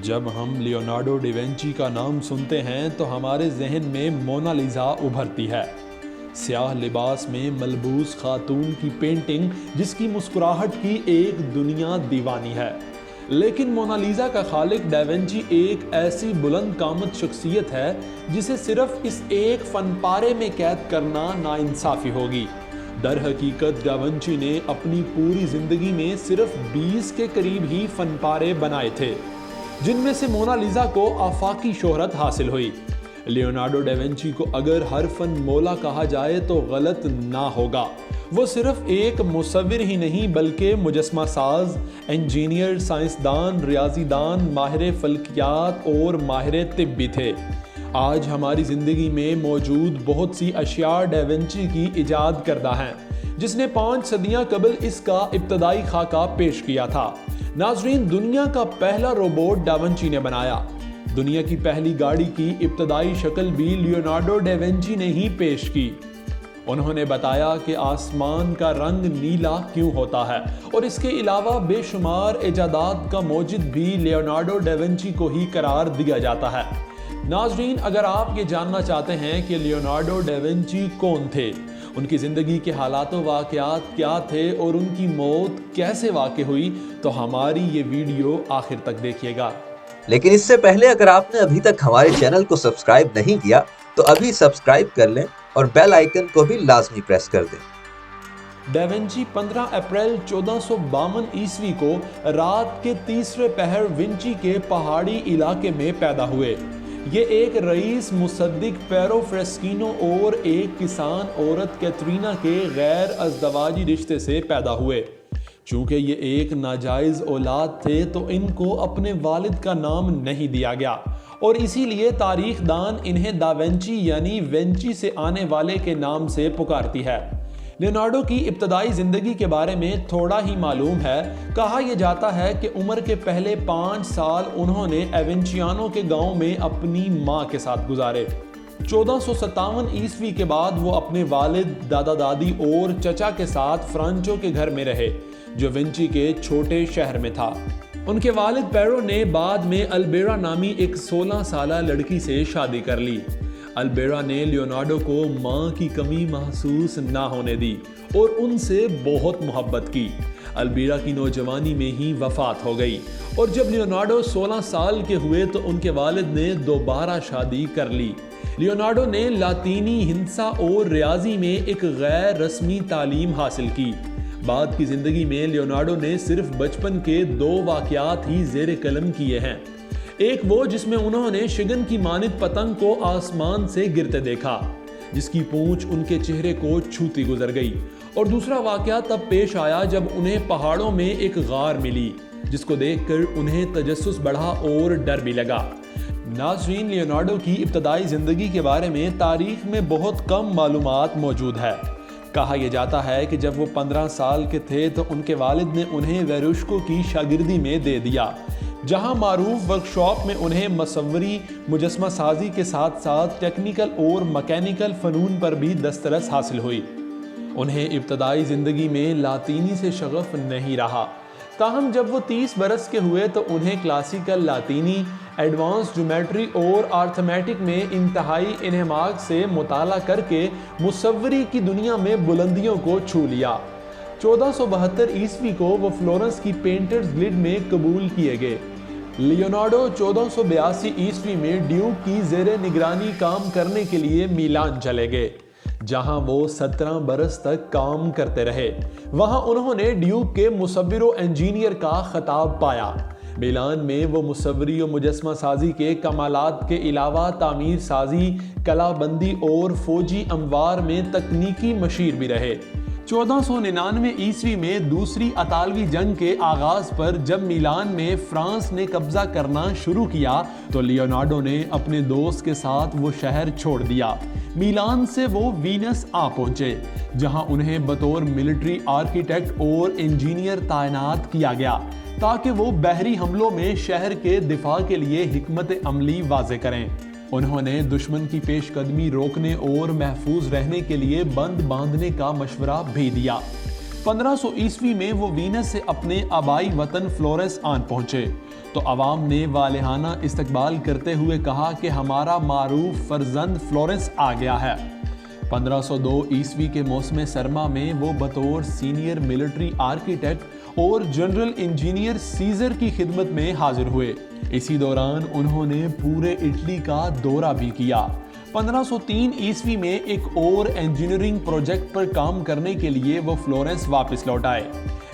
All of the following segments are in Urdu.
جب ہم لیونارڈو ڈا وینچی کا نام سنتے ہیں تو ہمارے ذہن میں مونا لیزا ابھرتی ہے، سیاہ لباس میں ملبوس خاتون کی پینٹنگ جس کی مسکراہٹ کی ایک دنیا دیوانی ہے۔ لیکن مونا لیزا کا خالق ڈا وینچی ایک ایسی بلند قامت شخصیت ہے جسے صرف اس ایک فن پارے میں قید کرنا ناانصافی ہوگی۔ در حقیقت ڈا وینچی نے اپنی پوری زندگی میں صرف 20 کے قریب ہی فن پارے بنائے تھے، جن میں سے مونا لیزا کو آفاقی شہرت حاصل ہوئی۔ لیونارڈو ڈا وینچی کو اگر ہر فن مولا کہا جائے تو غلط نہ ہوگا۔ وہ صرف ایک مصور ہی نہیں بلکہ مجسمہ ساز، انجینئر، سائنسدان، ریاضی دان، ماہر فلکیات اور ماہر طب بھی تھے۔ آج ہماری زندگی میں موجود بہت سی اشیاء ڈا وینچی کی ایجاد کردہ ہیں، جس نے 5 صدیاں قبل اس کا ابتدائی خاکہ پیش کیا تھا۔ ناظرین، دنیا کا پہلا روبوٹ ڈا وینچی نے بنایا۔ دنیا کی پہلی گاڑی کی ابتدائی شکل بھی لیونارڈو ڈا وینچی نے ہی پیش کی۔ انہوں نے بتایا کہ آسمان کا رنگ نیلا کیوں ہوتا ہے، اور اس کے علاوہ بے شمار ایجادات کا موجد بھی لیونارڈو ڈا وینچی کو ہی قرار دیا جاتا ہے۔ ناظرین، اگر آپ یہ جاننا چاہتے ہیں کہ لیونارڈو ڈا وینچی کون تھے، ان کی زندگی کے حالات و واقعات کیا تھے اور ان کی موت کیسے واقع ہوئی، تو ہماری یہ ویڈیو آخر تک دیکھیے گا۔ لیکن اس سے پہلے اگر آپ نے ابھی تک ہمارے چینل کو سبسکرائب نہیں کیا تو ابھی سبسکرائب کر لیں اور بیل آئیکن کو بھی لازمی پریس کر دیں۔ ڈا وینچی 15 اپریل 1452 عیسوی کو رات کے تیسرے پہر وینچی کے پہاڑی علاقے میں پیدا ہوئے۔ یہ ایک رئیس مصدق پیرو فرسکینو اور ایک کسان عورت کیترینا کے غیر ازدواجی رشتے سے پیدا ہوئے۔ چونکہ یہ ایک ناجائز اولاد تھے تو ان کو اپنے والد کا نام نہیں دیا گیا، اور اسی لیے تاریخ دان انہیں ڈا وینچی یعنی وینچی سے آنے والے کے نام سے پکارتی ہے۔ لیونارڈو کی ابتدائی زندگی کے بارے میں تھوڑا ہی معلوم ہے۔ کہا یہ جاتا ہے کہ عمر کے پہلے 5 سال انہوں نے ایونچیانو کے گاؤں میں اپنی ماں کے ساتھ گزارے۔ 1457 عیسوی کے بعد وہ اپنے والد، دادا دادی اور چچا کے ساتھ فرانچو کے گھر میں رہے، جو وینچی کے چھوٹے شہر میں تھا۔ ان کے والد پیرو نے بعد میں البیرا نامی ایک 16 سالہ لڑکی سے شادی کر لی۔ البیرا نے لیونارڈو کو ماں کی کمی محسوس نہ ہونے دی اور ان سے بہت محبت کی۔ البیرا کی نوجوانی میں ہی وفات ہو گئی، اور جب لیونارڈو 16 سال کے ہوئے تو ان کے والد نے دوبارہ شادی کر لی۔ لیونارڈو نے لاطینی، ہندسہ اور ریاضی میں ایک غیر رسمی تعلیم حاصل کی۔ بعد کی زندگی میں لیونارڈو نے صرف بچپن کے 2 واقعات ہی زیر قلم کیے ہیں۔ ایک وہ جس میں انہوں نے شگن کی مانند پتنگ کو آسمان سے گرتے دیکھا، جس کی پونچھ ان کے چہرے کو چھوتی گزر گئی، اور دوسرا واقعہ تب پیش آیا جب انہیں پہاڑوں میں ایک غار ملی، جس کو دیکھ کر انہیں تجسس بڑھا اور ڈر بھی لگا۔ ناظرین، لیونارڈو کی ابتدائی زندگی کے بارے میں تاریخ میں بہت کم معلومات موجود ہے۔ کہا یہ جاتا ہے کہ جب وہ 15 سال کے تھے تو ان کے والد نے انہیں ویروشکو کی شاگردی میں دے دیا، جہاں معروف ورکشاپ میں انہیں مصوری، مجسمہ سازی کے ساتھ ساتھ ٹیکنیکل اور مکینیکل فنون پر بھی دسترس حاصل ہوئی۔ انہیں ابتدائی زندگی میں لاطینی سے شغف نہیں رہا، تاہم جب وہ 30 برس کے ہوئے تو انہیں کلاسیکل لاطینی، ایڈوانس جیومیٹری اور آرتھمیٹک میں انتہائی انہماک سے مطالعہ کر کے مصوری کی دنیا میں بلندیوں کو چھو لیا۔ 1472 عیسوی کو وہ فلورنس کی پینٹرز گلڈ میں قبول کیے گئے۔ لیونارڈو 1482 عیسوی میں ڈیوک کی زیر نگرانی کام کرنے کے لیے میلان چلے گئے، جہاں وہ 17 برس تک کام کرتے رہے۔ وہاں انہوں نے ڈیوک کے مصور و انجینئر کا خطاب پایا۔ میلان میں وہ مصوری و مجسمہ سازی کے کمالات کے علاوہ تعمیر سازی، کلا بندی اور فوجی اموار میں تکنیکی مشیر بھی رہے۔ 1499 عیسوی میں دوسری اطالوی جنگ کے آغاز پر جب میلان میں فرانس نے قبضہ کرنا شروع کیا تو لیونارڈو نے اپنے دوست کے ساتھ وہ شہر چھوڑ دیا۔ میلان سے وہ وینس آ پہنچے، جہاں انہیں بطور ملٹری آرکیٹیکٹ اور انجینئر تعینات کیا گیا تاکہ وہ بحری حملوں میں شہر کے دفاع کے لیے حکمت عملی واضح کریں۔ انہوں نے دشمن کی پیش قدمی روکنے اور محفوظ رہنے کے لیے بند باندھنے کا مشورہ بھی دیا۔ 1500 عیسوی میں وہ وینس سے اپنے آبائی وطن فلورنس آن پہنچے تو عوام نے والہانہ استقبال کرتے ہوئے کہا کہ ہمارا معروف فرزند فلورنس آ گیا ہے۔ 1502 عیسوی کے موسم سرما میں وہ بطور سینئر ملٹری آرکیٹیکٹ اور جنرل انجینئر سیزر کی خدمت میں حاضر ہوئے۔ اسی دوران انہوں نے پورے اٹلی کا دورہ بھی کیا۔ 1503 عیسوی میں ایک اور انجینئرنگ پروجیکٹ پر کام کرنے کے لیے وہ فلورنس واپس لوٹ آئے۔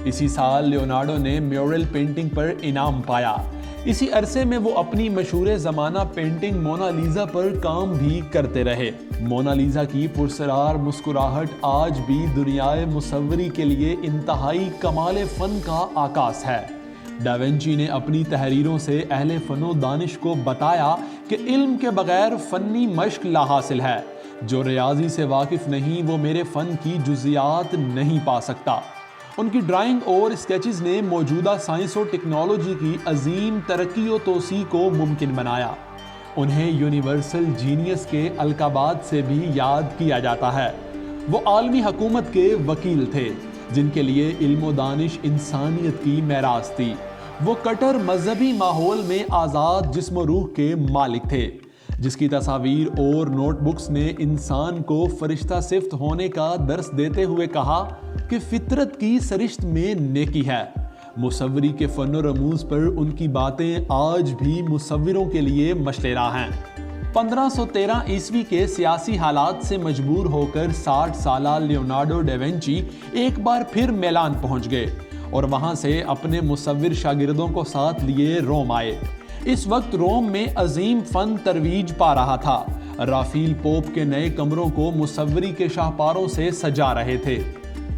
اسی سال لیونارڈو نے میورل پینٹنگ پر انعام پایا۔ اسی عرصے میں وہ اپنی مشہور زمانہ پینٹنگ مونا لیزا پر کام بھی کرتے رہے۔ مونا لیزا کی پرسرار مسکراہٹ آج بھی دنیائے مصوری کے لیے انتہائی کمال فن کا عکاس ہے۔ ڈاونچی نے اپنی تحریروں سے اہل فن و دانش کو بتایا کہ علم کے بغیر فنی مشق لا حاصل ہے۔ جو ریاضی سے واقف نہیں وہ میرے فن کی جزیات نہیں پا سکتا۔ ان کی ڈرائنگ اور اسکیچز نے موجودہ سائنس و ٹیکنالوجی کی عظیم ترقی و توسیع کو ممکن بنایا۔ انہیں یونیورسل جینیس کے القابات سے بھی یاد کیا جاتا ہے۔ وہ عالمی حکومت کے وکیل تھے جن کے لیے علم و دانش انسانیت کی میراث تھی۔ وہ کٹر مذہبی ماحول میں آزاد جسم و روح کے مالک تھے، جس کی تصاویر اور نوٹ بکس نے انسان کو فرشتہ صفت ہونے کا درس دیتے ہوئے کہا کہ فطرت کی سرشت میں نیکی ہے۔ مصوری کے فن و رموز پر ان کی باتیں آج بھی مصوروں کے لیے مشعل راہ ہیں۔ 1513 عیسوی کے سیاسی حالات سے مجبور ہو کر 60 سالہ لیونارڈو ڈاونچی ایک بار پھر میلان پہنچ گئے اور وہاں سے اپنے مصور شاگردوں کو ساتھ لیے روم آئے۔ اس وقت روم میں عظیم فن ترویج پا رہا تھا۔ رافیل پوپ کے نئے کمروں کو مصوری کے شاہپاروں سے سجا رہے تھے۔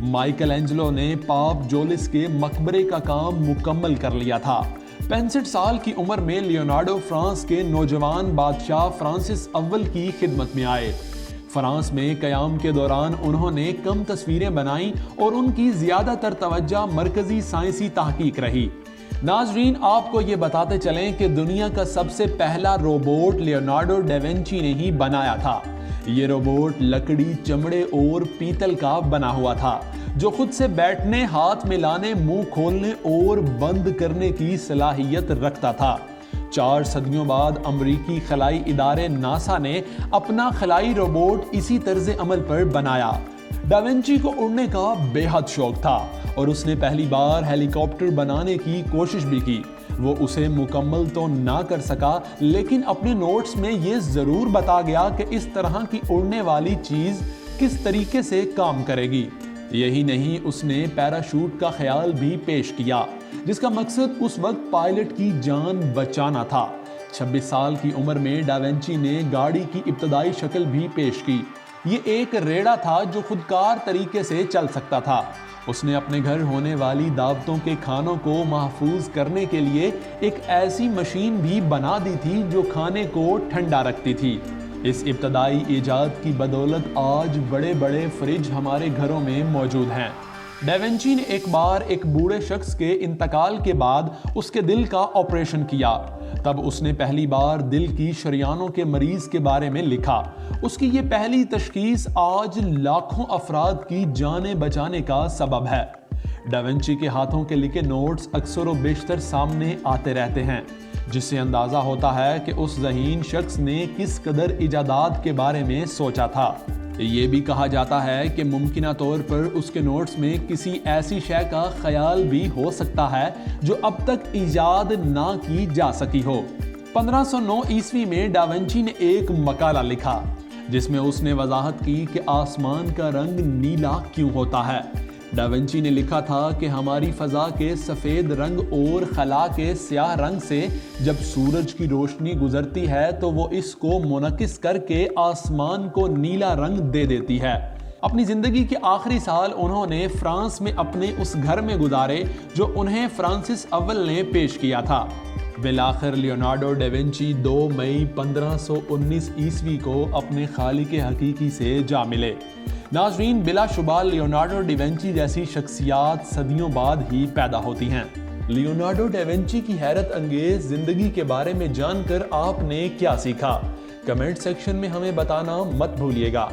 مائیکل اینجلو نے پاپ جولس کے مقبرے کا کام مکمل کر لیا تھا۔ 65 سال کی عمر میں لیونارڈو فرانس کے نوجوان بادشاہ فرانسس اول کی خدمت میں آئے۔ فرانس میں قیام کے دوران انہوں نے کم تصویریں بنائیں اور ان کی زیادہ تر توجہ مرکزی سائنسی تحقیق رہی۔ ناظرین، آپ کو یہ بتاتے چلیں کہ دنیا کا سب سے پہلا روبوٹ لیونارڈو ڈاونچی نے ہی بنایا تھا۔ یہ روبوٹ لکڑی، چمڑے اور پیتل کا بنا ہوا تھا جو خود سے بیٹھنے، ہاتھ ملانے، منہ کھولنے اور بند کرنے کی صلاحیت رکھتا تھا۔ 4 صدیوں بعد امریکی خلائی ادارے ناسا نے اپنا خلائی روبوٹ اسی طرز عمل پر بنایا۔ ڈاونچی کو اڑنے کا بے حد شوق تھا اور اس نے پہلی بار ہیلی کاپٹر بنانے کی کوشش بھی کی۔ وہ اسے مکمل تو نہ کر سکا، لیکن اپنے نوٹس میں یہ ضرور بتا گیا کہ اس طرح کی اڑنے والی چیز کس طریقے سے کام کرے گی۔ یہی نہیں، اس نے پیراشوٹ کا خیال بھی پیش کیا جس کا مقصد اس وقت پائلٹ کی جان بچانا تھا۔ 26 سال کی عمر میں ڈاونچی نے گاڑی کی ابتدائی شکل بھی پیش کی۔ یہ ایک ریڑھا تھا جو خودکار طریقے سے چل سکتا تھا۔ اس نے اپنے گھر ہونے والی دعوتوں کے کھانوں کو محفوظ کرنے کے لیے ایک ایسی مشین بھی بنا دی تھی جو کھانے کو ٹھنڈا رکھتی تھی۔ اس ابتدائی ایجاد کی بدولت آج بڑے بڑے فریج ہمارے گھروں میں موجود ہیں۔ ڈاونچی نے ایک بار ایک بوڑھے شخص کے انتقال کے بعد اس کے دل کا آپریشن کیا۔ تب اس نے پہلی بار دل کی شریانوں کے مریض کے بارے میں لکھا۔ اس کی یہ پہلی تشخیص آج لاکھوں افراد کی جانیں بچانے کا سبب ہے۔ ڈاونچی کے ہاتھوں کے لکھے نوٹس اکثر و بیشتر سامنے آتے رہتے ہیں، جس سے اندازہ ہوتا ہے کہ اس ذہین شخص نے کس قدر ایجادات کے بارے میں سوچا تھا۔ یہ بھی کہا جاتا ہے کہ ممکنہ طور پر اس کے نوٹس میں کسی ایسی شے کا خیال بھی ہو سکتا ہے جو اب تک ایجاد نہ کی جا سکی ہو۔ 1509 عیسوی میں ڈاونچی نے ایک مقالہ لکھا جس میں اس نے وضاحت کی کہ آسمان کا رنگ نیلا کیوں ہوتا ہے۔ ڈاونچی نے لکھا تھا کہ ہماری فضا کے سفید رنگ اور خلا کے سیاہ رنگ سے جب سورج کی روشنی گزرتی ہے تو وہ اس کو منعکس کر کے آسمان کو نیلا رنگ دے دیتی ہے۔ اپنی زندگی کے آخری سال انہوں نے فرانس میں اپنے اس گھر میں گزارے جو انہیں فرانسس اول نے پیش کیا تھا۔ بالآخر لیونارڈو ڈاونچی 2 مئی 1519 عیسوی کو اپنے خالق حقیقی سے جا ملے۔ ناظرین، بلا شبہ لیونارڈو ڈاونچی جیسی شخصیات صدیوں بعد ہی پیدا ہوتی ہیں۔ لیونارڈو ڈاونچی کی حیرت انگیز زندگی کے بارے میں جان کر آپ نے کیا سیکھا؟ کمنٹ سیکشن میں ہمیں بتانا مت بھولیے گا۔